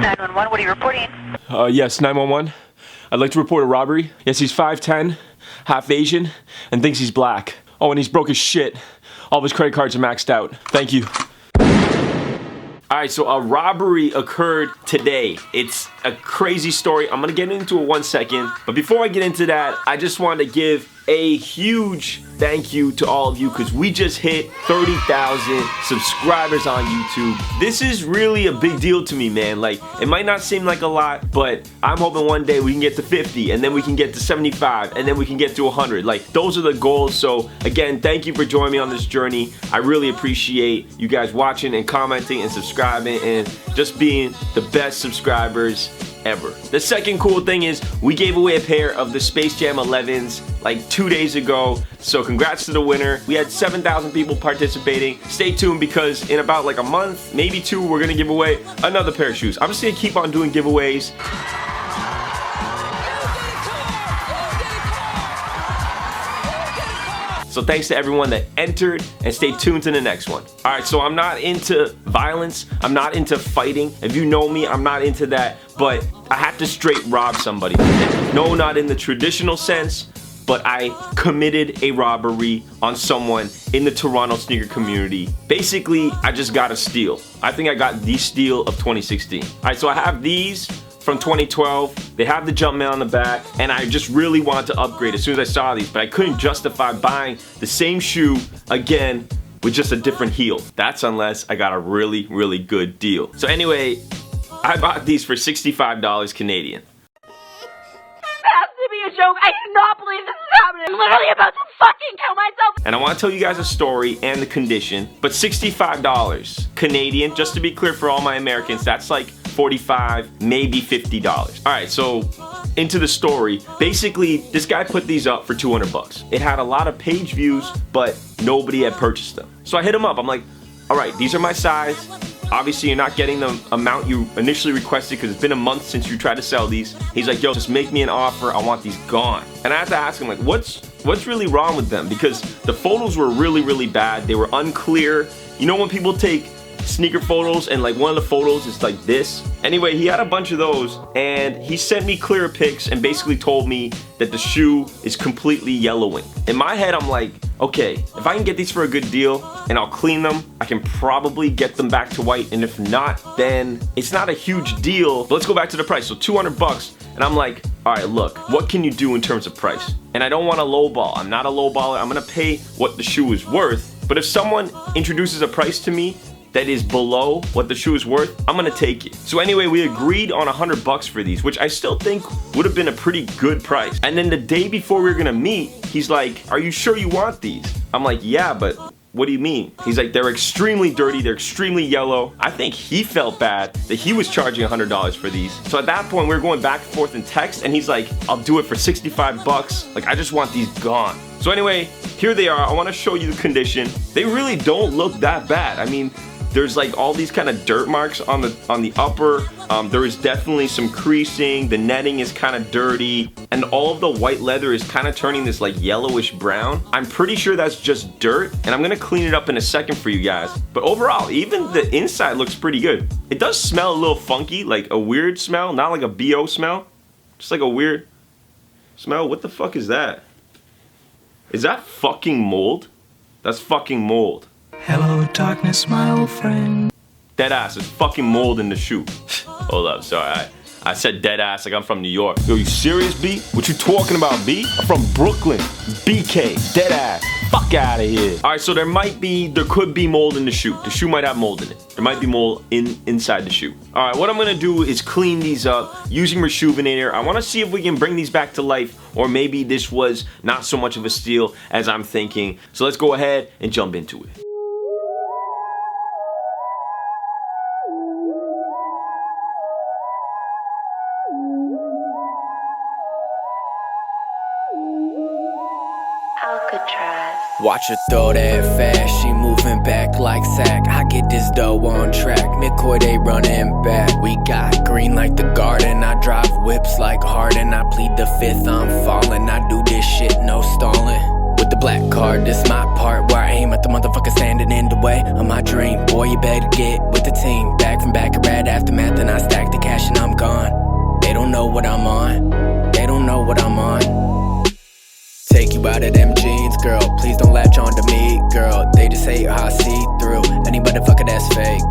911, what are you reporting? Yes, 911. I'd like to report a robbery. Yes, he's 5'10", half Asian, and thinks he's black. Oh, and he's broke as shit. All of his credit cards are maxed out. Thank you. Alright, so a robbery occurred today. It's a crazy story. I'm gonna get into it 1 second. But before I get into that, I just wanted to give a huge thank you to all of you because we just hit 30,000 subscribers on YouTube. This is really a big deal to me, man. Like, it might not seem like a lot, but I'm hoping one day we can get to 50, and then we can get to 75, and then we can get to 100. Like, those are the goals. So again, thank you for joining me on this journey. I really appreciate you guys watching and commenting and subscribing and just being the best subscribers ever. The second cool thing is we gave away a pair of the Space Jam 11s like 2 days ago. So congrats to the winner. We had 7,000 people participating. Stay tuned because in about like a month, maybe two, we're gonna give away another pair of shoes. I'm just gonna keep on doing giveaways. So thanks to everyone that entered, and stay tuned to the next one. All right, so I'm not into violence. I'm not into fighting. If you know me, I'm not into that, but I had to straight rob somebody. No, not in the traditional sense, but I committed a robbery on someone in the Toronto sneaker community. Basically, I just got a steal. I think I got the steal of 2016. All right, so I have these from 2012. They have the Jumpman on the back, and I just really wanted to upgrade as soon as I saw these, but I couldn't justify buying the same shoe again with just a different heel. That's unless I got a really, really good deal. So anyway, I bought these for $65 Canadian. This has to be a joke. I do not believe this is happening. I'm literally about to fucking kill myself. And I want to tell you guys a story and the condition, but $65 Canadian, just to be clear for all my Americans, that's like $45, maybe $50. All right, so into the story. Basically, this guy put these up for 200 bucks. It had a lot of page views, but nobody had purchased them. So I hit him up. I'm like, all right, these are my size. Obviously, you're not getting the amount you initially requested because it's been a month since you tried to sell these. He's like, yo, just make me an offer. I want these gone. And I had to ask him, like, what's really wrong with them? Because the photos were really, really bad. They were unclear. You know when people take sneaker photos and like one of the photos is like this? Anyway, he had a bunch of those and he sent me clear pics and basically told me that the shoe is completely yellowing. In my head, I'm like, okay, if I can get these for a good deal and I'll clean them, I can probably get them back to white, and if not, then it's not a huge deal. But let's go back to the price. So 200 bucks, and I'm like, all right, look, what can you do in terms of price? And I don't want a lowball. I'm not a lowballer. I'm gonna pay what the shoe is worth. But if someone introduces a price to me that is below what the shoe is worth, I'm gonna take it. So anyway, we agreed on 100 bucks for these, which I still think would have been a pretty good price. And then the day before we were gonna meet, he's like, are you sure you want these? I'm like, yeah, but what do you mean? He's like, they're extremely dirty, they're extremely yellow. I think he felt bad that he was charging $100 for these. So at that point, we were going back and forth in text, and he's like, I'll do it for 65 bucks. Like, I just want these gone. So anyway, here they are. I wanna show you the condition. They really don't look that bad. I mean, there's like all these kind of dirt marks on the upper. There is definitely some creasing. The netting is kind of dirty, and all of the white leather is kind of turning this like yellowish brown. I'm pretty sure that's just dirt, and I'm gonna clean it up in a second for you guys. But overall, even the inside looks pretty good. It does smell a little funky, like a weird smell, not like a BO smell, just like a weird smell. What the fuck is that? Is that fucking mold? That's fucking mold. Hello, darkness, my old friend. Dead ass, there's fucking mold in the shoe. Hold up, sorry, I said dead ass like I'm from New York. Yo, you serious, B? What you talking about, B? I'm from Brooklyn, BK, dead ass. Fuck out of here. All right, so there could be mold in the shoe. The shoe might have mold in it. There might be mold inside the shoe. All right, what I'm gonna do is clean these up using Reshoevn8r. I wanna see if we can bring these back to life, or maybe this was not so much of a steal as I'm thinking. So let's go ahead and jump into it. Watch her throw that fast, she moving back like Zach. I get this dough on track, McCoy they running back. We got green like the garden, I drive whips like Harden. I plead the fifth, I'm falling, I do this shit, no stalling. With the black card, this my part, where I aim at the motherfucker standing in the way of my dream. Boy, you better get with the team, back from back, red aftermath, and I stack the cash. what I'm on. They don't know what I'm on. Take you out of them jeans, girl. Please don't latch on to me, girl. They just hate how I see through any motherfucker that's fake.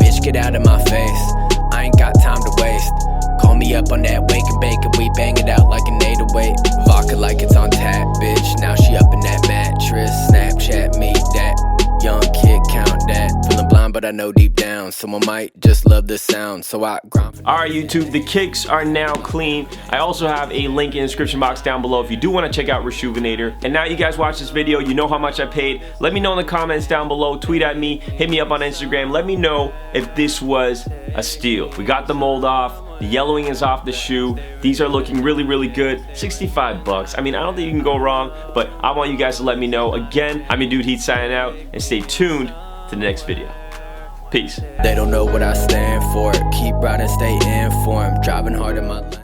Bitch, get out of my face. I ain't got time to waste. Call me up on that wake and bake and we bang it out like an 808. Vodka like it's on tap, bitch. Now she up in that mattress. Snapchat me that. Young kid, count that. Feeling blind, but I know deep down someone might just love the sound, so I grind. Alright YouTube, the kicks are now clean. I also have a link in the description box down below if you do want to check out Reshoevn8r. And now you guys watch this video, you know how much I paid. Let me know in the comments down below, tweet at me, hit me up on Instagram. Let me know if this was a steal. We got the mold off, the yellowing is off the shoe. These are looking really, really good. 65 bucks. I mean, I don't think you can go wrong, but I want you guys to let me know. Again, I'm your dude Heat signing out, and stay tuned to the next video. Peace. They don't know what I stand for. Keep riding, stay informed. Driving hard in my life.